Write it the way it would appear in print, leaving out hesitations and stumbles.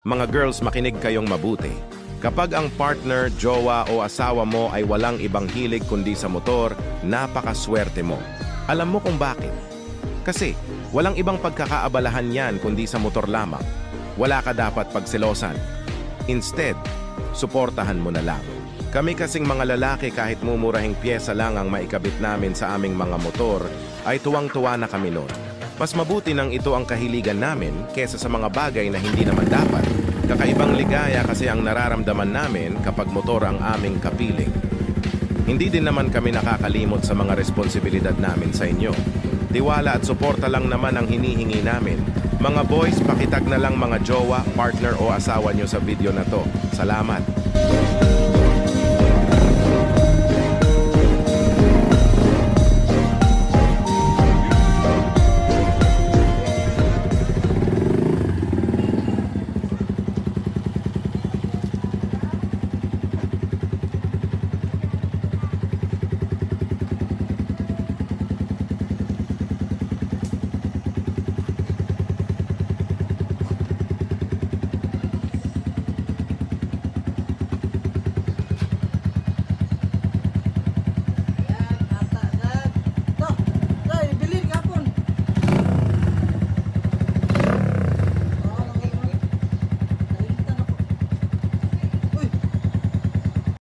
Mga girls, makinig kayong mabuti. Kapag ang partner, jowa o asawa mo ay walang ibang hilig kundi sa motor, napakaswerte mo. Alam mo kung bakit? Kasi walang ibang pagkakaabalahan yan kundi sa motor lamang. Wala ka dapat pagselosan. Instead, suportahan mo na lang. Kami kasing mga lalaki, kahit mumurahing pyesa lang ang maikabit namin sa aming mga motor, ay tuwang-tuwa na kami noon. Mas mabuti nang ito ang kahiligan namin kesa sa mga bagay na hindi naman dapat. Kakaibang ligaya kasi ang nararamdaman namin kapag motor ang aming kapiling. Hindi din naman kami nakakalimot sa mga responsibilidad namin sa inyo. Tiwala at suporta lang naman ang hinihingi namin. Mga boys, pakitag na lang mga jowa, partner o asawa nyo sa video na to. Salamat!